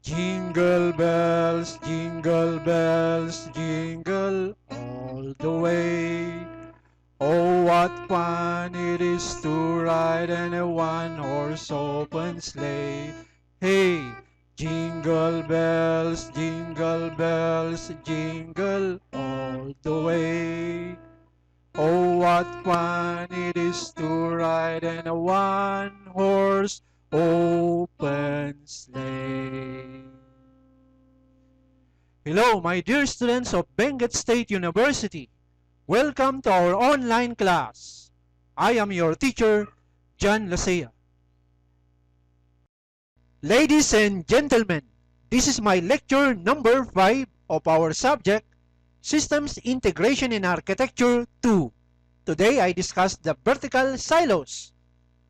Jingle bells, jingle all the way. Oh, what fun it is to ride in a one-horse open sleigh. Hey, jingle bells, jingle all the way. Oh, what fun it is to ride in a one-horse open sleigh. Hello, my dear students of Benguet State University. Welcome to our online class. I am your teacher, John Lasea. Ladies and gentlemen, this is my lecture number 5 of our subject, Systems Integration in Architecture 2. Today I discuss the vertical silos.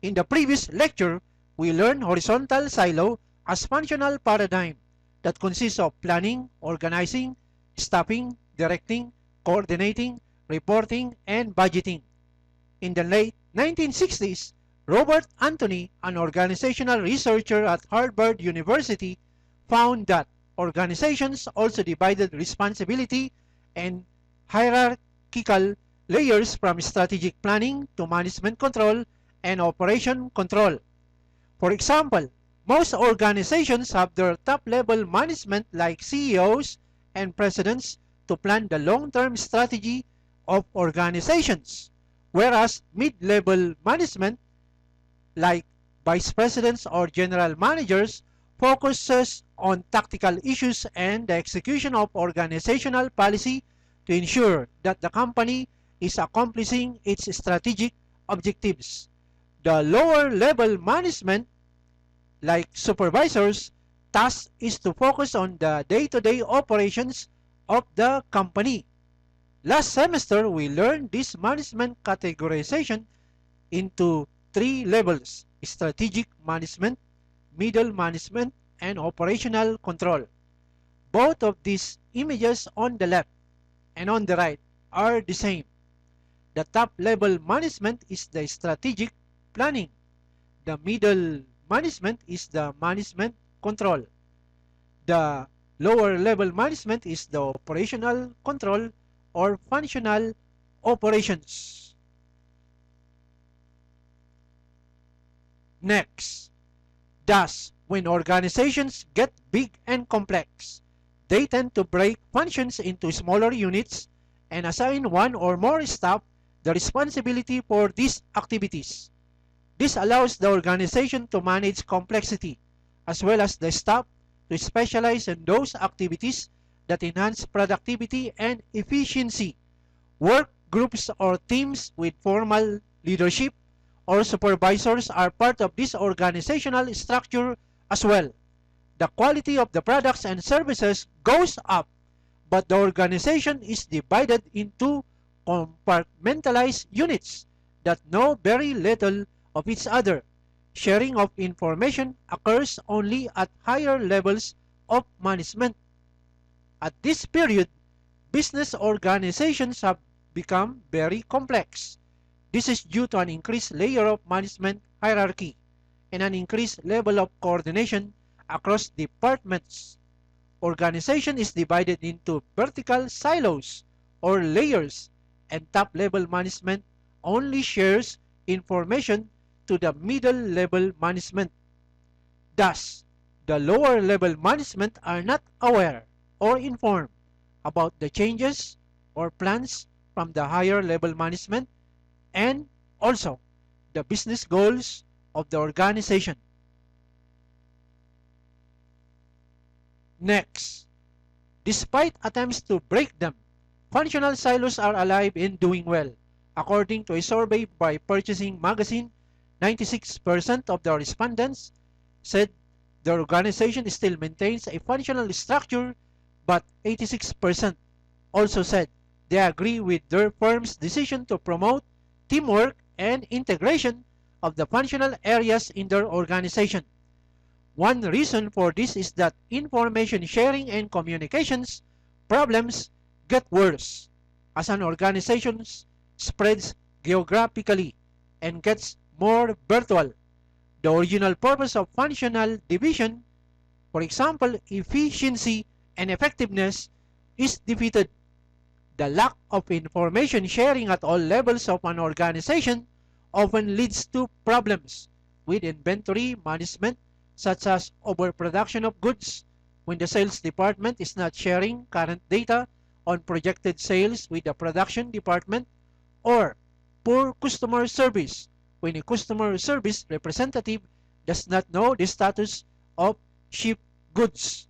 In the previous lecture, we learned horizontal silo as functional paradigm that consists of planning, organizing, staffing, directing, coordinating, reporting, and budgeting. In the late 1960s, Robert Anthony, an organizational researcher at Harvard University, found that organizations also divided responsibility and hierarchical layers from strategic planning to management control and operation control. For example, most organizations have their top-level management like CEOs and presidents to plan the long-term strategy of organizations, whereas mid-level management like vice presidents or general managers focuses on tactical issues and the execution of organizational policy to ensure that the company is accomplishing its strategic objectives. The lower-level management like supervisors, task is to focus on the day-to-day operations of the company. Last semester, we learned this management categorization into 3 levels: strategic management, middle management, and operational control. Both of these images on the left and on the right are the same. The top-level management is the strategic planning. The middle management is the management control. The lower level management is the operational control or functional operations. Next, thus, when organizations get big and complex, they tend to break functions into smaller units and assign one or more staff the responsibility for these activities. This allows the organization to manage complexity, as well as the staff to specialize in those activities that enhance productivity and efficiency. Work groups or teams with formal leadership or supervisors are part of this organizational structure as well. The quality of the products and services goes up, but the organization is divided into compartmentalized units that know very little of each other. Sharing of information occurs only at higher levels of management. At this period, business organizations have become very complex. This is due to an increased layer of management hierarchy and an increased level of coordination across departments. Organization is divided into vertical silos or layers, and top-level management only shares information to the middle-level management. Thus, the lower-level management are not aware or informed about the changes or plans from the higher-level management and also the business goals of the organization. Next, despite attempts to break them, functional silos are alive and doing well. According to a survey by Purchasing Magazine, 96% of the respondents said the organization still maintains a functional structure, but 86% also said they agree with their firm's decision to promote teamwork and integration of the functional areas in their organization. One reason for this is that information sharing and communications problems get worse as an organization spreads geographically and gets more virtual. The original purpose of functional division For example, efficiency and effectiveness is defeated. The lack of information sharing at all levels of an organization often leads to problems with inventory management, such as overproduction of goods when the sales department is not sharing current data on projected sales with the production department, or poor customer service when a customer service representative does not know the status of shipped goods.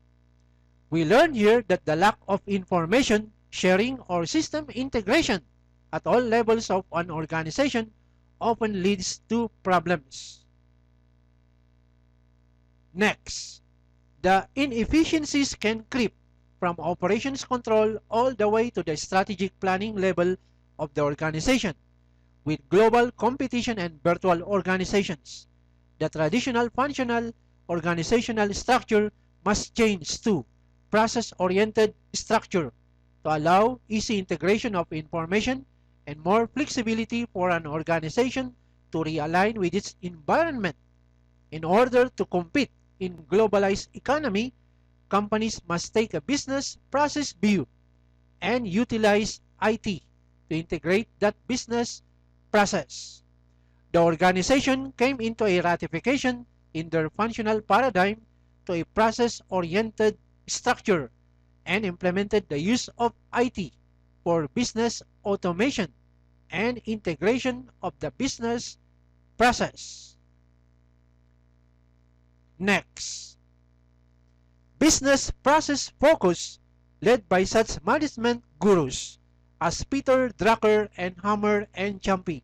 We learn here that the lack of information sharing or system integration at all levels of an organization often leads to problems. Next, the inefficiencies can creep from operations control all the way to the strategic planning level of the organization. With global competition and virtual organizations, the traditional functional organizational structure must change to process-oriented structure to allow easy integration of information and more flexibility for an organization to realign with its environment. In order to compete in globalized economy, companies must take a business process view and utilize IT to integrate that business process. The organization came into a ratification in their functional paradigm to a process-oriented structure and implemented the use of IT for business automation and integration of the business process. Next, business process focus led by such management gurus as Peter Drucker and Hammer and Champy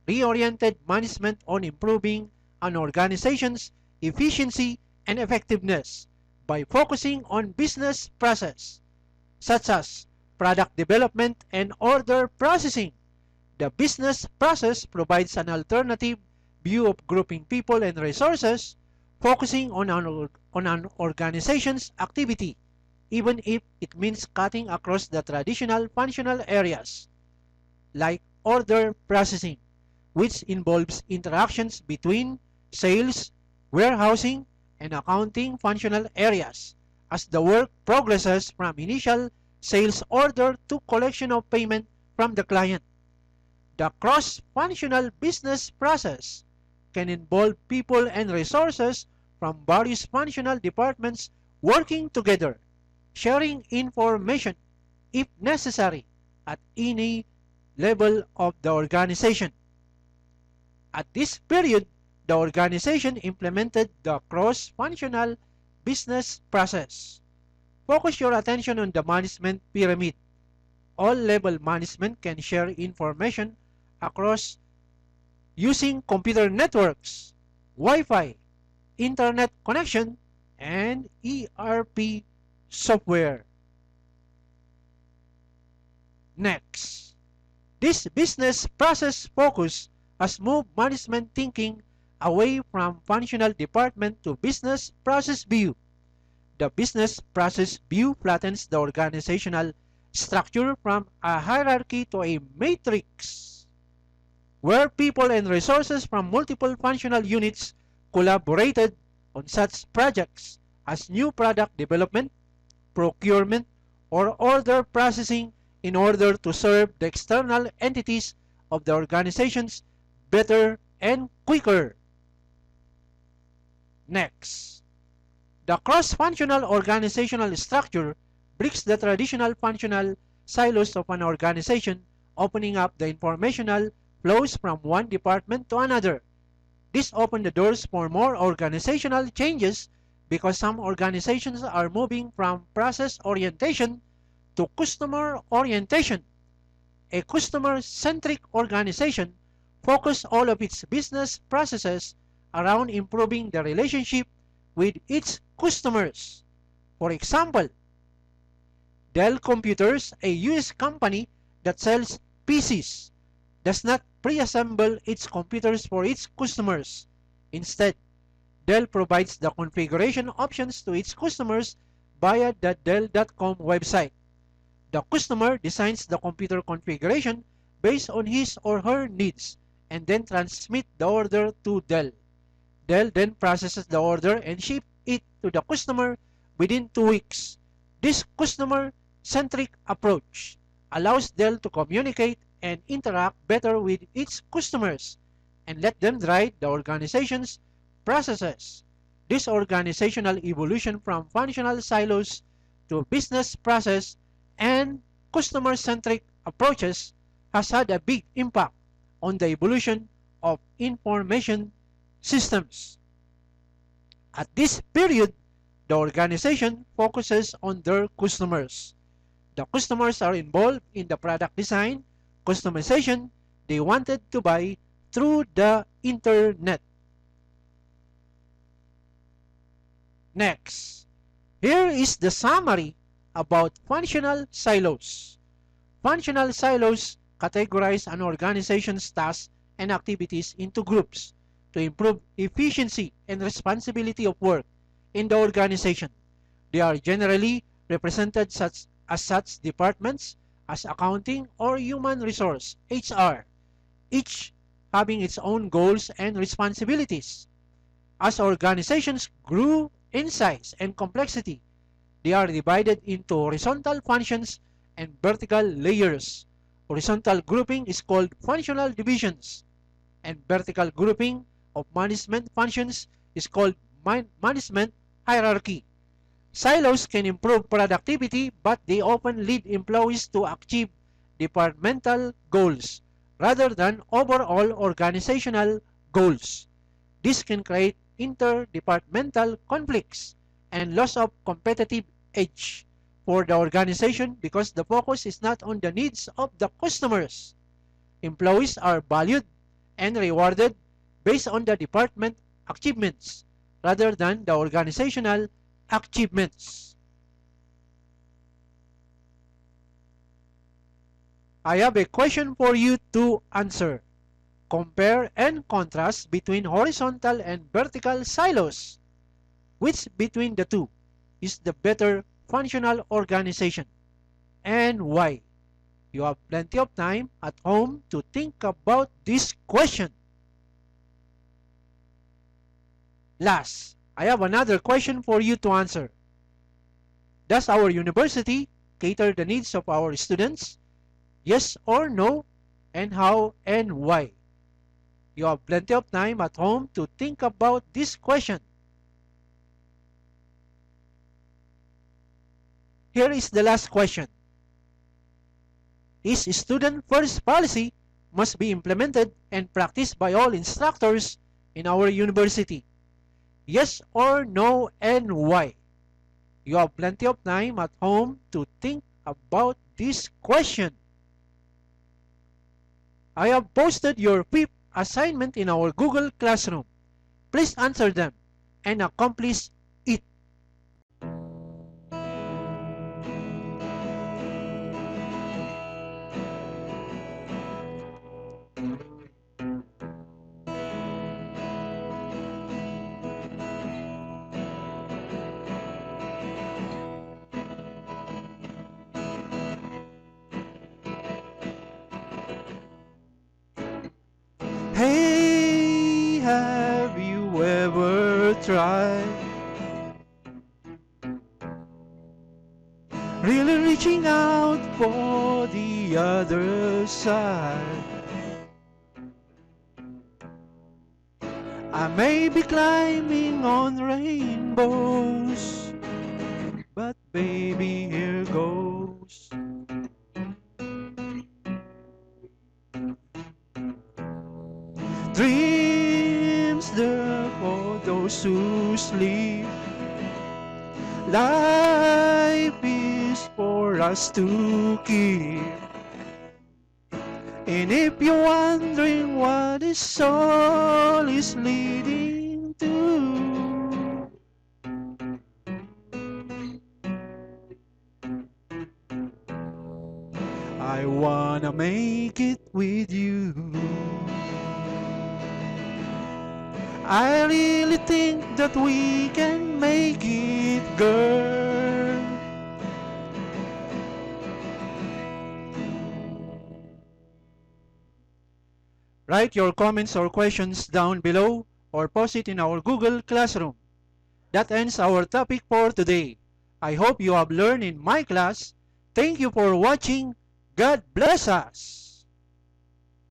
reoriented management on improving an organization's efficiency and effectiveness by focusing on business process, such as product development and order processing. The business process provides an alternative view of grouping people and resources, focusing on an organization's activity, even if it means cutting across the traditional functional areas, like order processing, which involves interactions between sales, warehousing, and accounting functional areas as the work progresses from initial sales order to collection of payment from the client. The cross-functional business process can involve people and resources from various functional departments working together, sharing information if necessary at any level of the organization. At this period, the organization implemented the cross-functional business process. Focus your attention on the management pyramid. All level management can share information across using computer networks, Wi-Fi, internet connection, and ERP software. Next, this business process focus has moved management thinking away from functional department to business process view. The business process view flattens the organizational structure from a hierarchy to a matrix, where people and resources from multiple functional units collaborated on such projects as new product development, procurement, or order processing in order to serve the external entities of the organizations better and quicker. Next, the cross-functional organizational structure breaks the traditional functional silos of an organization, opening up the informational flows from one department to another. This opened the doors for more organizational changes because some organizations are moving from process orientation to customer orientation. A customer-centric organization focuses all of its business processes around improving the relationship with its customers. For example, Dell Computers, a US company that sells PCs, does not pre-assemble its computers for its customers. Instead, Dell provides the configuration options to its customers via the Dell.com website. The customer designs the computer configuration based on his or her needs and then transmit the order to Dell. Dell then processes the order and ships it to the customer within 2 weeks. This customer-centric approach allows Dell to communicate and interact better with its customers and let them drive the organization's processes. This organizational evolution from functional silos to business process and customer-centric approaches has had a big impact on the evolution of information systems. At this period, the organization focuses on their customers. The customers are involved in the product design, customization they wanted to buy through the internet. Next, here is the summary about functional silos. Functional silos categorize an organization's tasks and activities into groups to improve efficiency and responsibility of work in the organization. They are generally represented as such departments as accounting or human resource (HR), each having its own goals and responsibilities. As organizations grew in size and complexity, they are divided into horizontal functions and vertical layers. Horizontal grouping is called functional divisions, and vertical grouping of management functions is called management hierarchy. Silos can improve productivity, but they often lead employees to achieve departmental goals rather than overall organizational goals. This can create interdepartmental conflicts and loss of competitive edge for the organization because the focus is not on the needs of the customers. Employees are valued and rewarded based on the department achievements rather than the organizational achievements. I have a question for you to answer. Compare and contrast between horizontal and vertical silos. Which between the two is the better functional organization, and why? You have plenty of time at home to think about this question. Last, I have another question for you to answer. Does our university cater the needs of our students? Yes or no? And how and why? You have plenty of time at home to think about this question. Here is the last question. Is student first policy must be implemented and practiced by all instructors in our university? Yes or no, and why? You have plenty of time at home to think about this question. I have posted your fifth assignment in our Google Classroom. Please answer them and accomplish it. Hey, have you ever tried really reaching out for the other side? I may be climbing on rainbows, but baby, here goes. Dreams there for those who sleep. Life is for us to keep. And if you're wondering what this all is leading to, I wanna make it with you. I really think that we can make it, girl. Write your comments or questions down below or post it in our Google Classroom. That ends our topic for today. I hope you have learned in my class. Thank you for watching. God bless us.